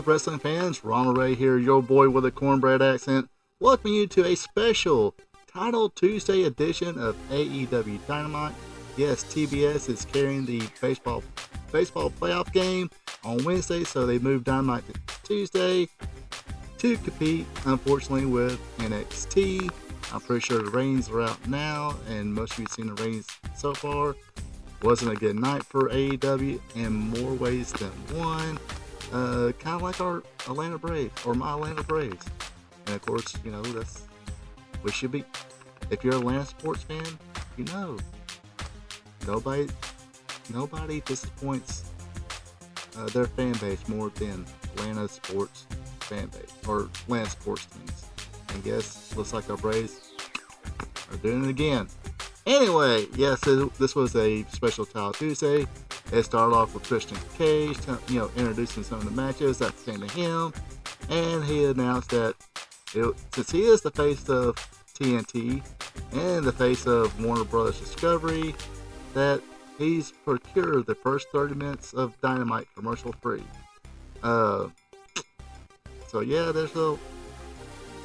up, wrestling fans? Ronald Ray here, your boy with a cornbread accent, welcoming you to a special Title Tuesday edition of AEW Dynamite. Yes, TBS is carrying the baseball playoff game on Wednesday, so they moved Dynamite to Tuesday to compete, unfortunately, with NXT. I'm pretty sure the ratings are out now, and most of you have seen the ratings so far. Wasn't a good night for AEW in more ways than one. Kind of like our Atlanta Braves, or my Atlanta Braves. And of course, you know, we should be, if you're an Atlanta sports fan, you know, nobody disappoints their fan base more than Atlanta sports fan base, or Atlanta sports teams. And guess, looks like our Braves are doing it again. Anyway, yes, this was a special Title Tuesday. It started off with Christian Cage, introducing some of the matches that pertain to him, and he announced that since he is the face of TNT and the face of Warner Brothers Discovery, that he's procured the first 30 minutes of Dynamite commercial free. So yeah,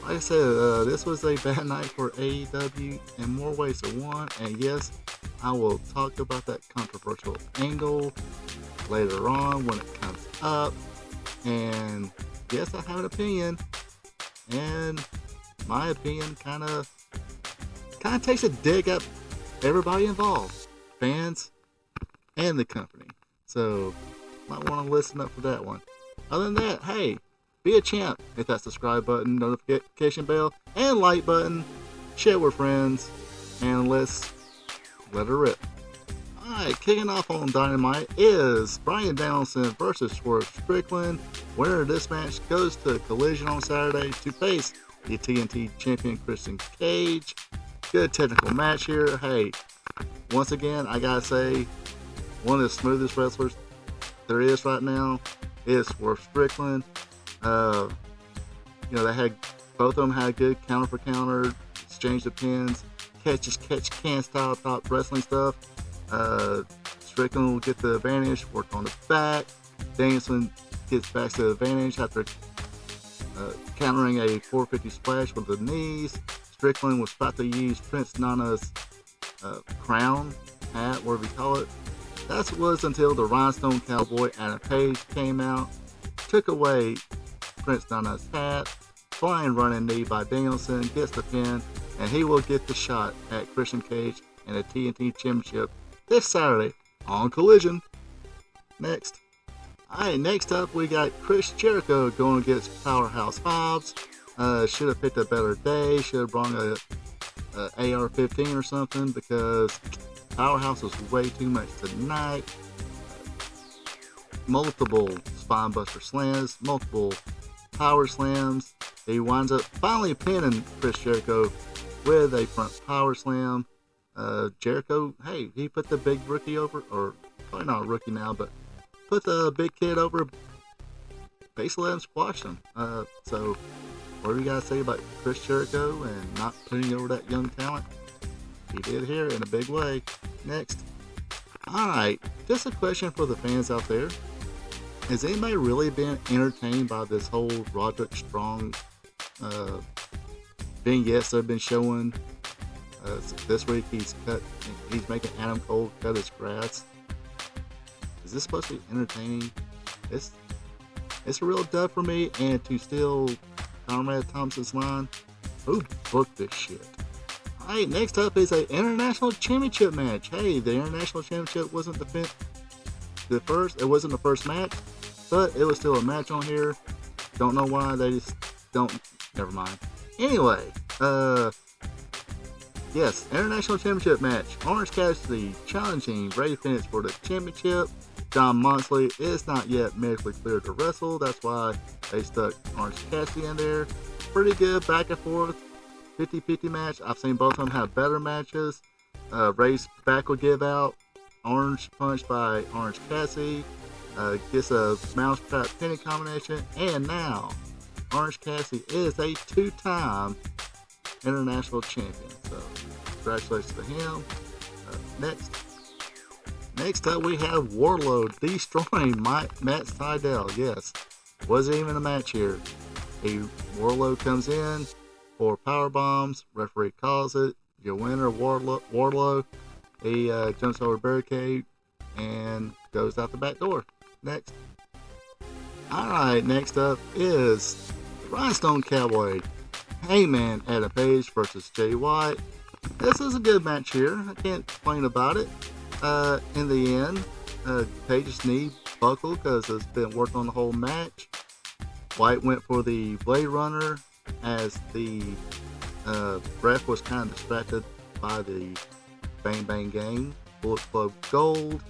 like I said, this was a bad night for AEW in more ways than one, and yes, I will talk about that controversial angle later on when it comes up. And yes, I have an opinion, and my opinion kind of takes a dig at everybody involved, fans and the company. So might want to listen up for that one. Other than that, hey, be a champ. Hit that subscribe button, notification bell, and like button. Share with friends, and let's let her rip. Alright, kicking off on Dynamite is Bryan Danielson versus Swerve Strickland. Winner of this match goes to Collision on Saturday to face the TNT champion Christian Cage. Good technical match here. Hey, once again, I gotta say, one of the smoothest wrestlers there is right now is Swerve Strickland. Both of them had good counter for counter, exchange of pins, catch can style top wrestling stuff. Strickland will get the advantage, work on the back. Danielson gets back to the advantage after countering a 450 splash with the knees. Strickland was about to use Prince Nana's crown, hat, whatever you call it. That was until the Rhinestone Cowboy Adam Page came out, took away Prince Nana's hat, flying running knee by Danielson, gets the pin, and he will get the shot at Christian Cage and the TNT Championship this Saturday on Collision. Next up we got Chris Jericho going against Powerhouse Hobbs. Should have picked a better day, should have brought a AR-15 or something, because Powerhouse was way too much tonight. Multiple spinebuster slams, multiple power slams. He winds up finally pinning Chris Jericho with a front power slam. Jericho, hey, he put the big rookie over, or probably not a rookie now, but put the big kid over, basically let him squash him. So what do you guys say about Chris Jericho and not putting over that young talent? He did here in a big way. Next. Alright, just a question for the fans out there. Has anybody really been entertained by this whole Roderick Strong vignettes they've been showing? This week he's making Adam Cole cut his grass. Is this supposed to be entertaining? It's a real dub for me, and to steal Conrad Thompson's line, who booked this shit? Alright, next up is an International Championship match. Hey, the International Championship wasn't it wasn't the first match, but it was still a match on here. Don't know why they just don't, never mind. Anyway, yes, International Championship match. Orange Cassidy challenging Ray Phoenix for the championship. John Moxley is not yet medically cleared to wrestle. That's why they stuck Orange Cassidy in there. Pretty good back and forth, 50-50 match. I've seen both of them have better matches. Ray's back will give out. Orange punch by Orange Cassidy. Gets a mousetrap pinning combination. And now, Orange Cassidy is a two-time international champion. So, congratulations to him. Next up, we have Warlord destroying Matt Sydal. Yes, Wasn't even a match here. Wardlow comes in, 4 power bombs, referee calls it. Your winner, Wardlow. He jumps over barricade and goes out the back door. Next. Alright, next up is Rhinestone Cowboy. Heyman Adam Page versus Jay White. This is a good match here. I can't complain about it. In the end, Page's knee buckled because it's been worked on the whole match. White went for the Blade Runner as the ref was kind of distracted by the Bang Bang Gang, Bullet Club Gold.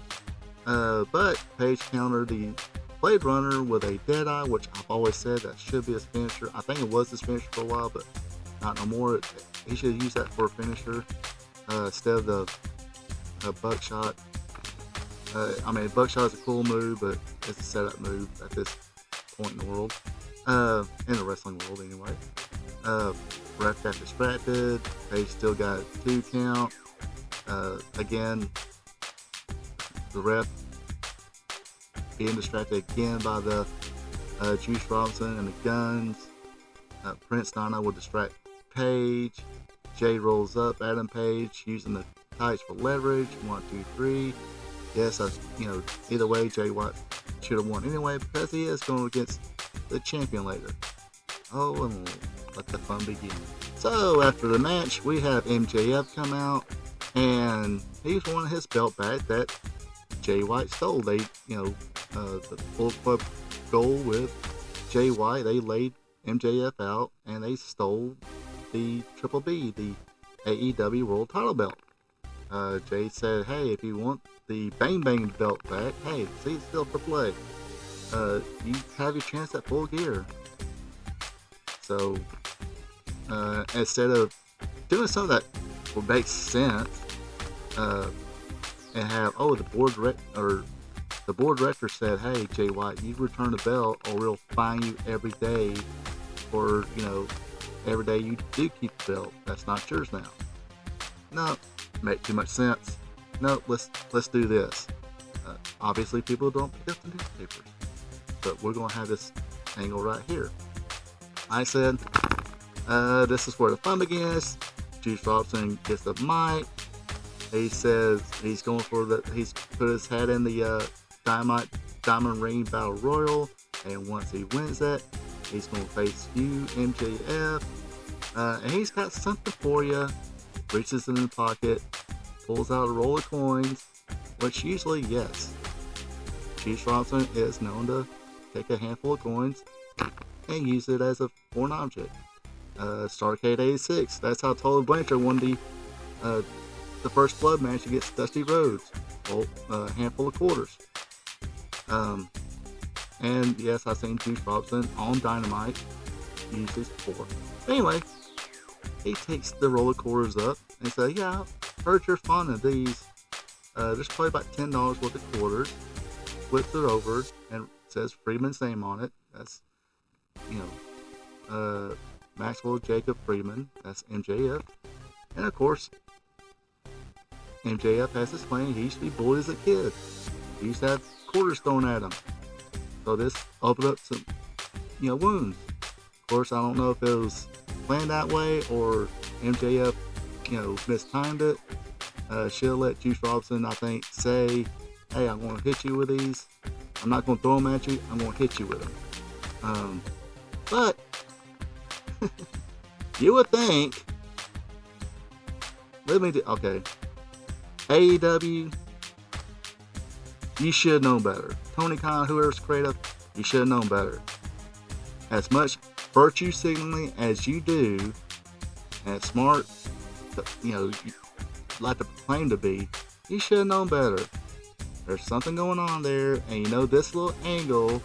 But Page countered the Blade Runner with a Deadeye, which I've always said that should be his finisher. I think it was his finisher for a while, but not no more. He should use that for a finisher instead of the Buckshot. Buckshot is a cool move, but it's a setup move at this point in the world. In the wrestling world, anyway. Ref got distracted. Page still got a 2 count. Again, the ref being distracted again by the Juice Robinson and the guns. Prince Nana will distract Page. Jay rolls up Adam Page using the tights for leverage. 1, 2, 3. Yes, either way, Jay White should have won anyway because he is going against the champion later. Oh, and let the fun begin. So after the match, we have MJF come out, and he's won his belt back that Jay White stole. They, the Bullet Club Gold with Jay White, they laid MJF out, and they stole the Triple B, the AEW World Title belt. Jay said, hey, if you want the Bang Bang belt back, hey, see, it's still Triple A. You have your chance at Full Gear. So, instead of doing something that would make sense, and have, the board director said, hey, Jay White, you return the belt or we'll fine you every day for, every day you do keep the belt. That's not yours now. No, make too much sense. No, let's do this. Obviously, people don't pick up the newspapers, but we're gonna have this angle right here. I said, this is where the fun begins. Juice Robinson gets the mic. He says he's going for he's put his head in the Diamond Ring Battle Royal, and once he wins that, he's going to face you, MJF, and he's got something for you. Reaches in the pocket, pulls out a roll of coins, which usually, yes, Juice Robinson is known to take a handful of coins and use it as a foreign object. Starrcade 86, that's how Tully Blanchard won the first blood match against Dusty Rhodes. A handful of quarters. And yes, I've seen Juice Robinson on Dynamite use this before. Anyway, he takes the roll of quarters up and says, yeah, I heard you're fond of these. There's probably about $10 worth of quarters. Flips it over and says Freeman's name on it. That's, Maxwell Jacob Freeman. That's MJF. And of course, MJF has explained he used to be bullied as a kid. He used to have quarters thrown at him. So this opened up some, wounds. Of course, I don't know if it was planned that way or MJF, mistimed it. Should have let Juice Robinson, I think, say, hey, I'm going to hit you with these. I'm not going to throw them at you. I'm going to hit you with them. But you would think, okay. AEW, you should know better. Tony Khan, whoever's creative, you should have known better. As much virtue signaling as you do, and smart, you like to claim to be, you should have known better. There's something going on there, and this little angle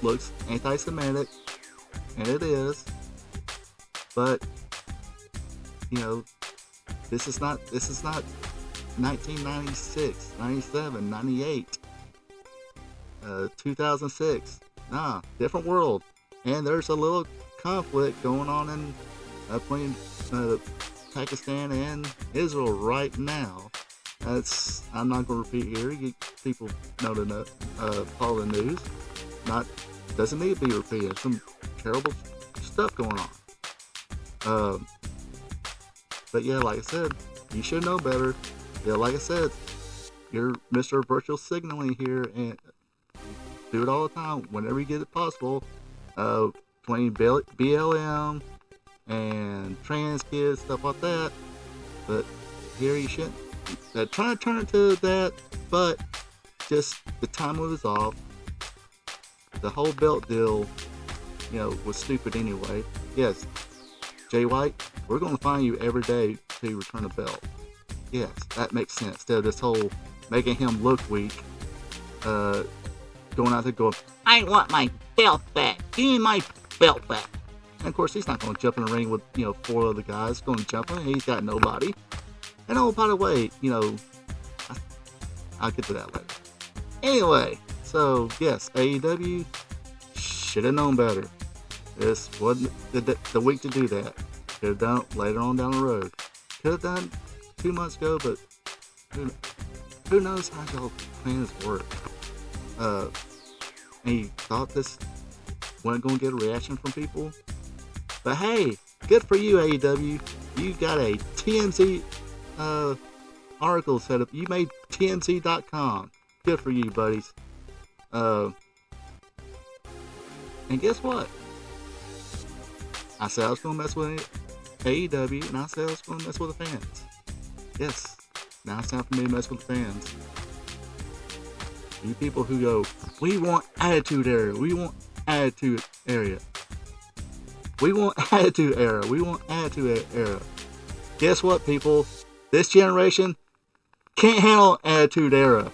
looks anti-Semitic, and it is. But this is not 1996, 97, 98, 2006. Nah, different world. And there's a little conflict going on in between Pakistan and Israel right now. I'm not going to repeat here. People know follow the news. Not doesn't need to be repeated. There's some terrible stuff going on. But yeah, like I said, you should know better. Yeah, like I said, you're Mr. Virtual Signaling here, and do it all the time whenever you get it possible. Playing BLM and trans kids, stuff like that. But here you shouldn't. Try to turn it to that, but just the time was off. The whole belt deal, was stupid anyway. Yes, Jay White, we're going to find you every day to return a belt. Yes, that makes sense. Instead of this whole making him look weak, going out there going, I want my belt back. Give me my belt back. And of course, he's not going to jump in the ring with, 4 other guys going to jump in. He's got nobody. And oh, by the way, I'll get to that later. Anyway, so yes, AEW should have known better. This wasn't the week to do that. Could have done it later on down the road. Could have done 2 months ago, but who knows how y'all plans work. And you thought this wasn't going to get a reaction from people? But hey, good for you, AEW. You got a TMZ article set up. You made TMZ.com. Good for you, buddies. And guess what? I said I was going to mess with AEW, and I said I was going to mess with the fans. Yes, now it's time for me to mess with the fans. You people who go, we want Attitude Era, we want Attitude Era. We want Attitude Era, we want Attitude Era. Guess what, people? This generation can't handle Attitude Era.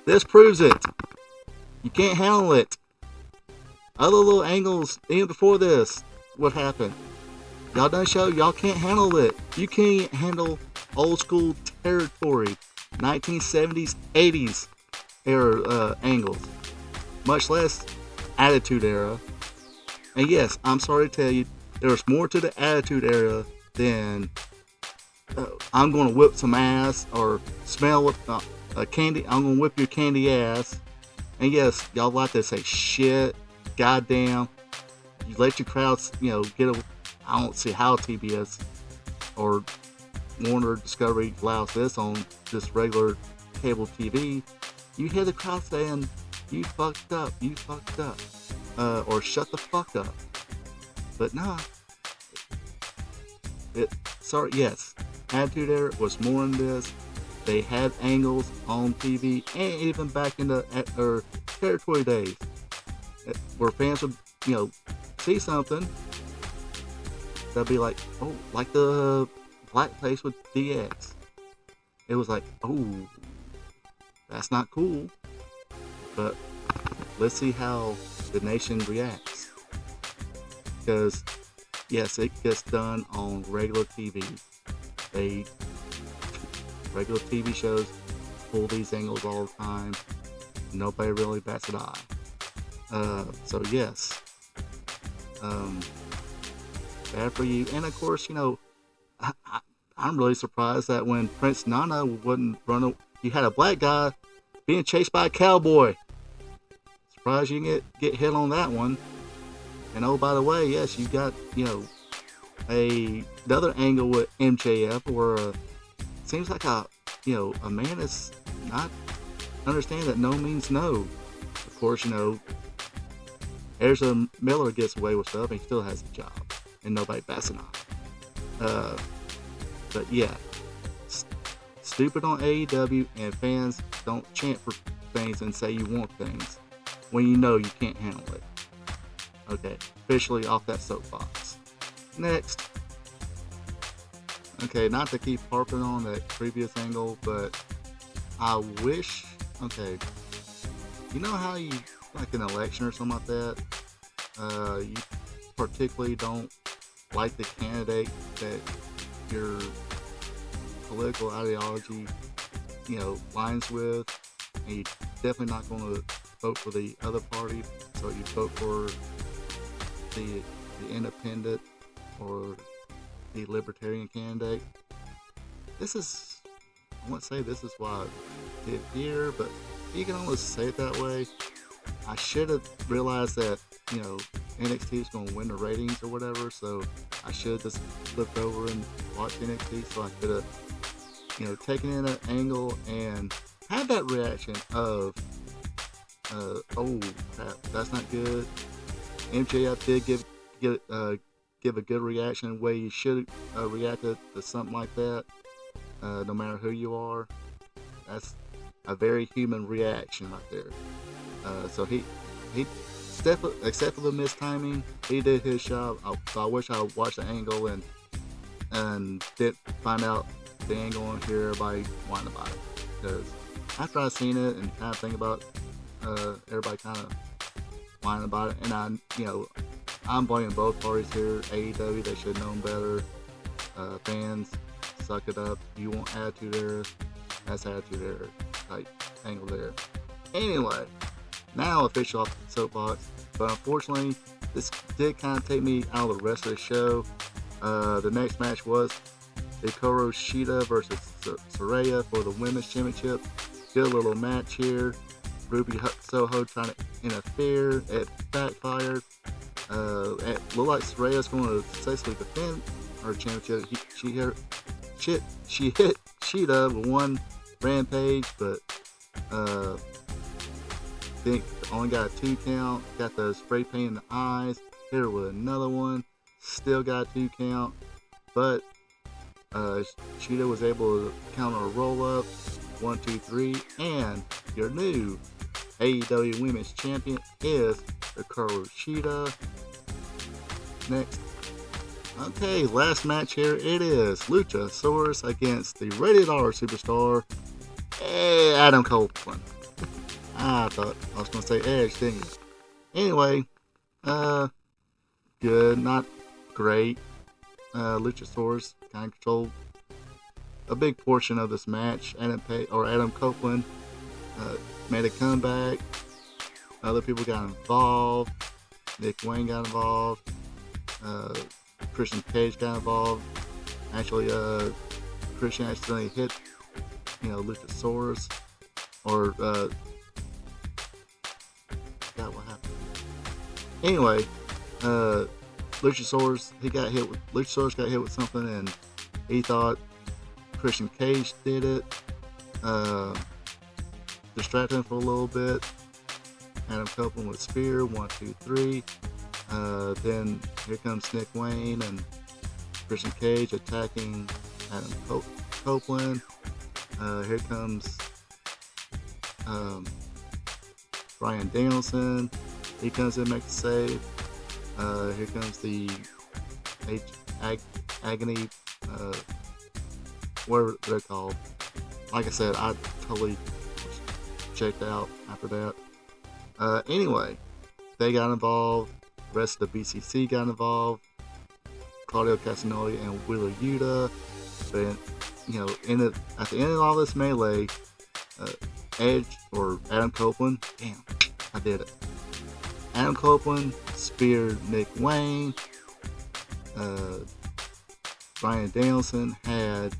This proves it. You can't handle it. Other little angles, even before this, what happened? Y'all done show y'all can't handle it. You can't handle old school territory, 1970s, 80s era angles, much less Attitude Era. And yes, I'm sorry to tell you, there's more to the Attitude Era than I'm going to whip some ass or smell what candy. I'm going to whip your candy ass. And yes, y'all like to say shit, goddamn. You let your crowds, get a. I don't see how TBS or Warner Discovery allows this on just regular cable TV. You hear the crowd saying, "You fucked up, you fucked up," or "Shut the fuck up." But nah. Yes, Attitude Era was more in this. They had angles on TV and even back in the territory days where fans would, see something. They'll be like, oh, like the blackface with DX. It was like, oh, that's not cool. But let's see how the nation reacts. Because, yes, it gets done on regular TV. Regular TV shows pull these angles all the time. Nobody really bats an eye. So yes. Bad for you. And of course, I'm really surprised that when Prince Nana wouldn't run, you had a black guy being chased by a cowboy. Surprised you can get hit on that one. And oh, by the way, yes, you got, another angle with MJF where seems like a man is not understand that no means no. Of course, Ezra Miller gets away with stuff and he still has a job. And nobody bats an eye. But yeah, stupid on AEW, and fans don't chant for things and say you want things when you know you can't handle it. Okay, officially off that soapbox. Next. Okay, not to keep harping on that previous angle, but I wish, okay, you know how you, like an election or something like that, you particularly don't like the candidate that your political ideology, lines with, and you're definitely not going to vote for the other party, so you vote for the independent or the libertarian candidate. I won't say this is why I did here, but you can almost say it that way. I should have realized that, NXT is going to win the ratings or whatever, so I should have just flipped over and watched NXT so I could have, taken in an angle and had that reaction of, oh crap, that's not good. MJF did give a good reaction the way you should react to something like that, no matter who you are. That's a very human reaction right there. So he except for the mistiming, he did his job. I wish I watched the angle and did find out the angle and hear everybody whining about it. Because after I seen it and kind of think about everybody kind of whining about it, and I'm blaming both parties here. AEW, they should have known better. Fans, suck it up. You want attitude there. That's attitude there. Type angle there. Anyway, now official off the soapbox. But unfortunately, this did kind of take me out of the rest of the show. The next match was Hikaru Shida versus Saraya for the Women's Championship. Good little match here. Ruby Soho trying to interfere. It backfired. It looked like Saraya's going to successfully defend her championship. She hit Shida with one rampage, but think only got a 2 count. Got the spray paint in the eyes. Hit her with another one. Still got a 2 count, but Shida was able to counter a roll up. 1, 2, 3, and your new AEW Women's Champion is Hikaru Shida. Next. Okay, last match here. It is Luchasaurus against the Rated R superstar, Adam Copeland. I thought I was going to say Edge, didn't you? Anyway, good, not great. Luchasaurus kind of controlled a big portion of this match. Adam Copeland made a comeback. Other people got involved. Nick Wayne got involved. Christian Cage got involved. Actually, Christian accidentally hit, Luchasaurus. Or, God, what happened? Anyway, Luchasaurus got hit with something, and he thought Christian Cage did it. Distracted him for a little bit. Adam Copeland with spear, 1, 2, 3. Then here comes Nick Wayne and Christian Cage attacking Adam Copeland. Here comes Bryan Danielson. He comes in, makes a save. Here comes the Agony, whatever they're called. Like I said, I totally checked out after that. Anyway, they got involved. The rest of the BCC got involved. Claudio Castagnoli and Wheeler Yuta. But, at the end of all this melee, Edge or Adam Copeland, damn, I did it. Adam Copeland speared Nick Wayne. Bryan Danielson had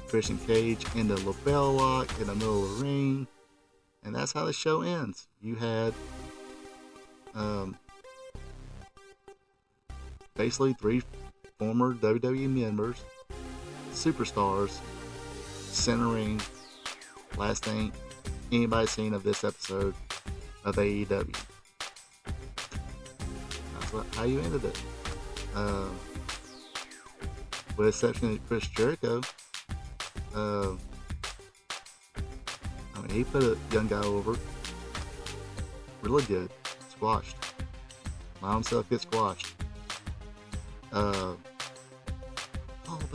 Christian Cage in the lapel lock in the middle of the ring. And that's how the show ends. You had basically 3 former WWE members, superstars, centering. Last thing anybody's seen of this episode of AEW. That's how you ended it. With the exception of Chris Jericho, he put a young guy over really good. Squashed. By himself get squashed. But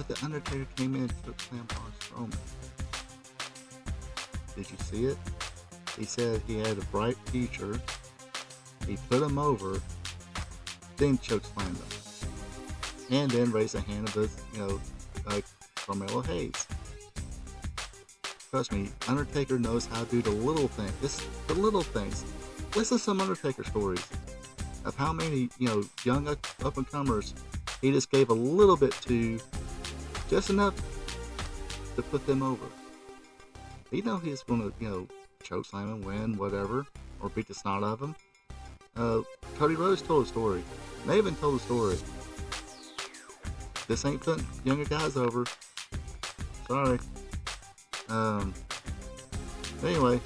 the Undertaker came in and took Slam on Strowman. Did you see it? He said he had a bright future. He put him over, then chokeslammed him. And then raised a hand of his, like Carmelo Hayes. Trust me, Undertaker knows how to do the little things. The little things. Listen to some Undertaker stories of how many, young up-and-comers he just gave a little bit to, just enough to put them over. He know he's going to, chokeslam him, win, whatever, or beat the snot out of him. Cody Rhodes told a story. Maven told a story. This ain't putting younger guys over. Sorry. Anyway,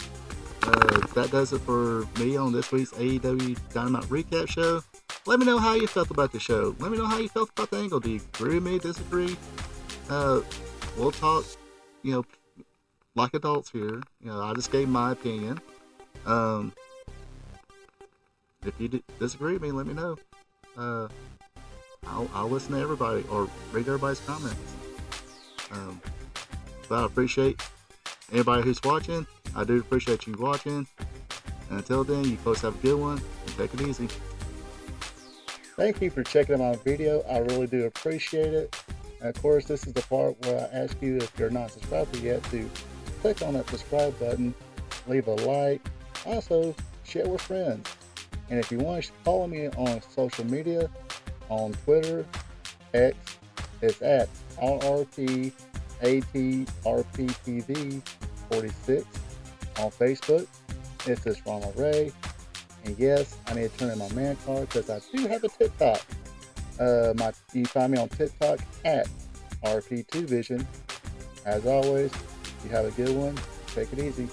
that does it for me on this week's AEW Dynamite Recap show. Let me know how you felt about the show. Let me know how you felt about the angle. Do you agree with me, disagree? We'll talk, like adults here. I just gave my opinion. If you disagree with me, let me know. I'll listen to everybody or read everybody's comments. But I appreciate anybody who's watching. I do appreciate you watching. And until then, you folks have a good one and take it easy. Thank you for checking out my video. I really do appreciate it. And of course, this is the part where I ask you, if you're not subscribed yet, to click on that subscribe button, leave a like, also share with friends. And if you want to follow me on social media, on Twitter, X, it's at RRTATRPTV46. On Facebook, it's this Ronald Ray. And yes, I need to turn in my man card because I do have a TikTok. You can find me on TikTok at RP2Vision. As always, you have a good one. Take it easy.